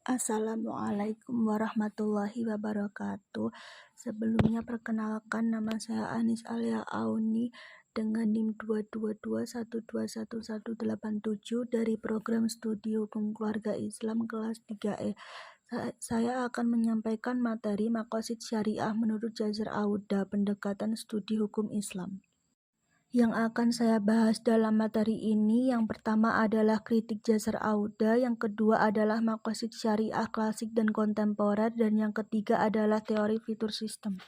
Assalamualaikum warahmatullahi wabarakatuh. Sebelumnya perkenalkan, nama saya Anis Alia Auni dengan NIM 222121187 dari program studi hukum keluarga Islam kelas 3E. Saya akan menyampaikan materi maqasid syariah menurut Jazar Auda, pendekatan studi hukum Islam. Yang akan saya bahas dalam materi ini, yang pertama adalah kritik Jazar Auda, yang kedua adalah maqasid syariah klasik dan kontemporer, dan yang ketiga adalah teori fitur sistem.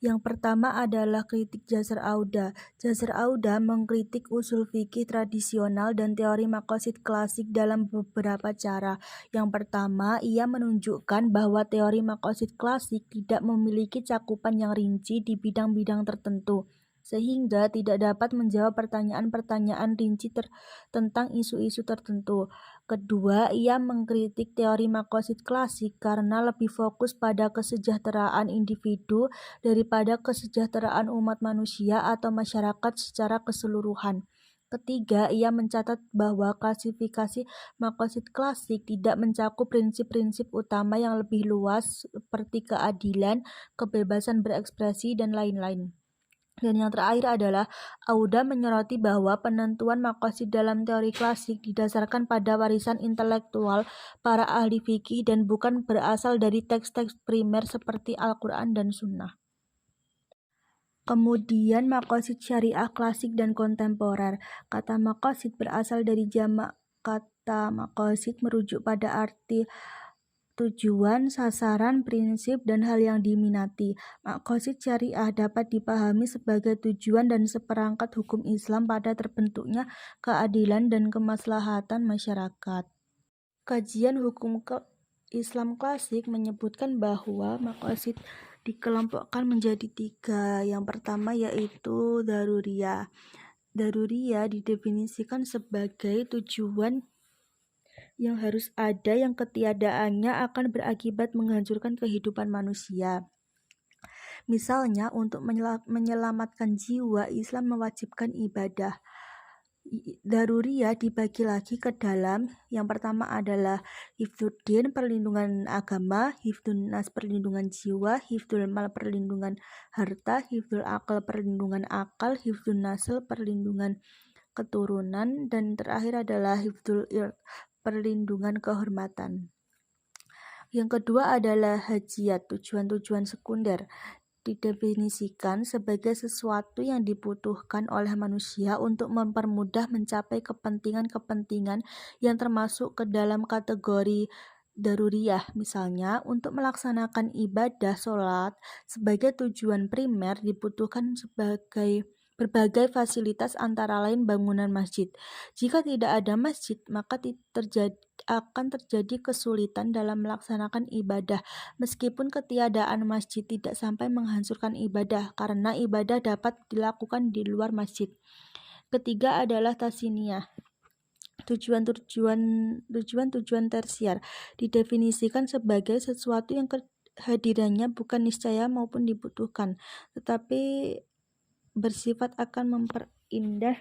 Yang pertama adalah kritik Jazar Auda. Jazar Auda mengkritik usul fikih tradisional dan teori maqasid klasik dalam beberapa cara. Yang pertama, ia menunjukkan bahwa teori maqasid klasik tidak memiliki cakupan yang rinci di bidang-bidang tertentu, sehingga tidak dapat menjawab pertanyaan-pertanyaan rinci tentang isu-isu tertentu. Kedua, ia mengkritik teori maqasid klasik karena lebih fokus pada kesejahteraan individu daripada kesejahteraan umat manusia atau masyarakat secara keseluruhan. Ketiga, ia mencatat bahwa klasifikasi maqasid klasik tidak mencakup prinsip-prinsip utama yang lebih luas seperti keadilan, kebebasan berekspresi, dan lain-lain. Dan yang terakhir adalah Auda menyoroti bahwa penentuan maqasid dalam teori klasik didasarkan pada warisan intelektual para ahli fikih dan bukan berasal dari teks-teks primer seperti Al-Quran dan Sunnah. Kemudian maqasid syariah klasik dan kontemporer. Kata maqasid berasal dari jamak kata maqasid, merujuk pada arti tujuan, sasaran, prinsip, dan hal yang diminati. Maqasid syariah dapat dipahami sebagai tujuan dan seperangkat hukum Islam pada terbentuknya keadilan dan kemaslahatan masyarakat. Kajian hukum Islam klasik menyebutkan bahwa maqasid dikelompokkan menjadi 3. Yang pertama yaitu daruriyah. Daruriyah didefinisikan sebagai tujuan yang harus ada, yang ketiadaannya akan berakibat menghancurkan kehidupan manusia. Misalnya, untuk menyelamatkan jiwa, Islam mewajibkan ibadah. Daruriyah dibagi lagi ke dalam, yang pertama adalah hifdzuddin, perlindungan agama, hifdzun nas, perlindungan jiwa, hifdzul mal, perlindungan harta, hifdzul akal, perlindungan akal, hifdzun nasl, perlindungan keturunan, dan terakhir adalah hifdzul ird, perlindungan kehormatan. Yang kedua adalah hajiyat, tujuan-tujuan sekunder. Didefinisikan sebagai sesuatu yang dibutuhkan oleh manusia untuk mempermudah mencapai kepentingan-kepentingan yang termasuk ke dalam kategori daruriyah. Misalnya, untuk melaksanakan ibadah sholat sebagai tujuan primer dibutuhkan berbagai fasilitas, antara lain bangunan masjid. Jika tidak ada masjid, maka akan terjadi kesulitan dalam melaksanakan ibadah, meskipun ketiadaan masjid tidak sampai menghancurkan ibadah, karena ibadah dapat dilakukan di luar masjid. Ketiga adalah tasiniyah. Tujuan tersier didefinisikan sebagai sesuatu yang kehadirannya bukan niscaya maupun dibutuhkan, tetapi bersifat akan memperindah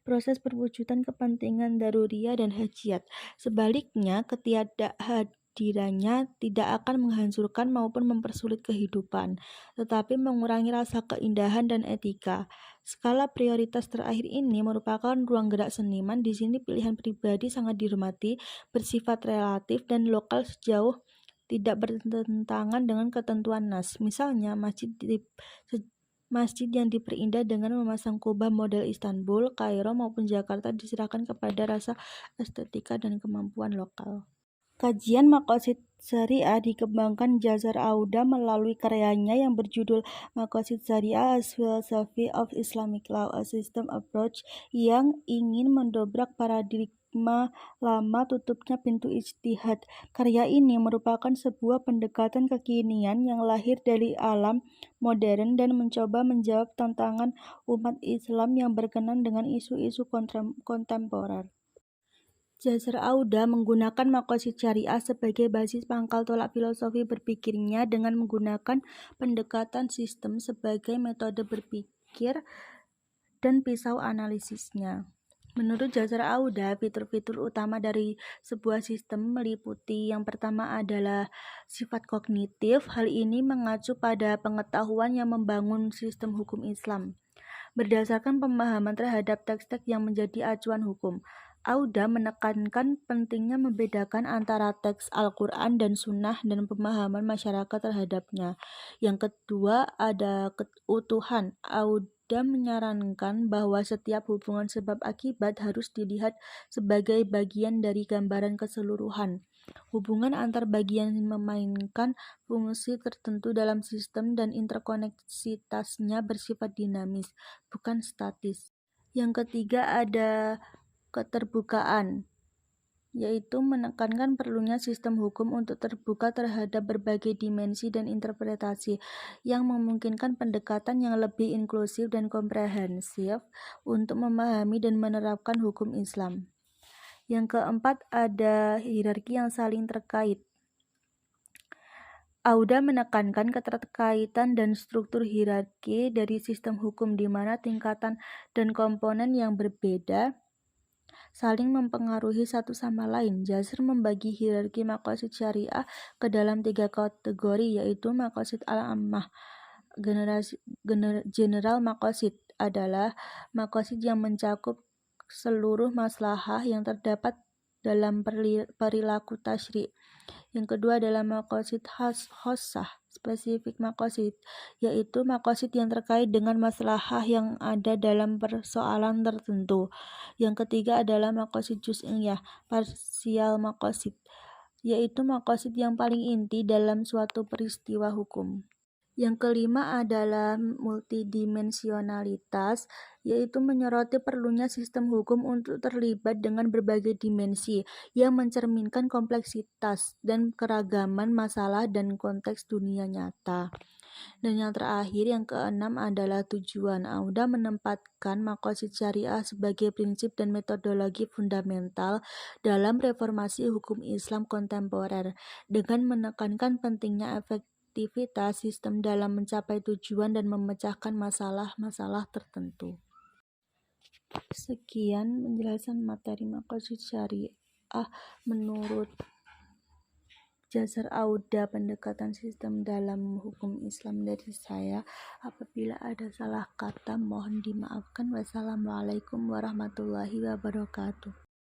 proses perwujudan kepentingan daruriyah dan hajiyat. Sebaliknya, ketidakhadirannya tidak akan menghancurkan maupun mempersulit kehidupan, tetapi mengurangi rasa keindahan dan etika. Skala prioritas terakhir ini merupakan ruang gerak seniman. Di sini pilihan pribadi sangat dihormati, bersifat relatif dan lokal sejauh tidak bertentangan dengan ketentuan nas. Misalnya, masjid yang diperindah dengan memasang kubah model Istanbul, Kairo, maupun Jakarta diserahkan kepada rasa estetika dan kemampuan lokal. Kajian maqasid syariah dikembangkan Jazar Auda melalui karyanya yang berjudul Maqasid Syariah as Philosophy of Islamic Law, a System Approach, yang ingin mendobrak paradigma lama tutupnya pintu ijtihad. Karya ini merupakan sebuah pendekatan kekinian yang lahir dari alam modern dan mencoba menjawab tantangan umat Islam yang berkenan dengan isu-isu kontemporer. Jazar Auda menggunakan maqasid syariah sebagai basis pangkal tolak filosofi berpikirnya dengan menggunakan pendekatan sistem sebagai metode berpikir dan pisau analisisnya. Menurut Jasar Auda, fitur-fitur utama dari sebuah sistem meliputi yang pertama adalah sifat kognitif. Hal ini mengacu pada pengetahuan yang membangun sistem hukum Islam berdasarkan pemahaman terhadap teks-teks yang menjadi acuan hukum. Auda menekankan pentingnya membedakan antara teks Al-Quran dan Sunnah dan pemahaman masyarakat terhadapnya. Yang kedua ada keutuhan. Auda menyarankan bahwa setiap hubungan sebab akibat harus dilihat sebagai bagian dari gambaran keseluruhan. Hubungan antar bagian memainkan fungsi tertentu dalam sistem dan interkoneksitasnya bersifat dinamis, bukan statis. Yang ketiga ada keterbukaan, yaitu menekankan perlunya sistem hukum untuk terbuka terhadap berbagai dimensi dan interpretasi yang memungkinkan pendekatan yang lebih inklusif dan komprehensif untuk memahami dan menerapkan hukum Islam. Yang keempat ada hierarki yang saling terkait. Auda menekankan keterkaitan dan struktur hierarki dari sistem hukum di mana tingkatan dan komponen yang berbeda saling mempengaruhi satu sama lain. Jasr membagi hierarki maqasid syariah ke dalam 3 kategori, yaitu maqasid al-ammah. General maqasid adalah maqasid yang mencakup seluruh maslahah yang terdapat dalam perilaku tasyri'. Yang kedua adalah maqasid khossah, spesifik maqasid, yaitu maqasid yang terkait dengan maslahah yang ada dalam persoalan tertentu. Yang ketiga adalah maqasid juz'iyah, parsial maqasid, yaitu maqasid yang paling inti dalam suatu peristiwa hukum. Yang kelima adalah multidimensionalitas, yaitu menyoroti perlunya sistem hukum untuk terlibat dengan berbagai dimensi yang mencerminkan kompleksitas dan keragaman masalah dan konteks dunia nyata. Dan yang terakhir, yang keenam adalah tujuan. Auda menempatkan maqasid syariah sebagai prinsip dan metodologi fundamental dalam reformasi hukum Islam kontemporer dengan menekankan pentingnya efektivitas sistem dalam mencapai tujuan dan memecahkan masalah-masalah tertentu. Sekian penjelasan materi maqasid syariah menurut Jasar Auda, pendekatan sistem dalam hukum Islam dari saya. Apabila ada salah kata mohon dimaafkan. Wassalamualaikum warahmatullahi wabarakatuh.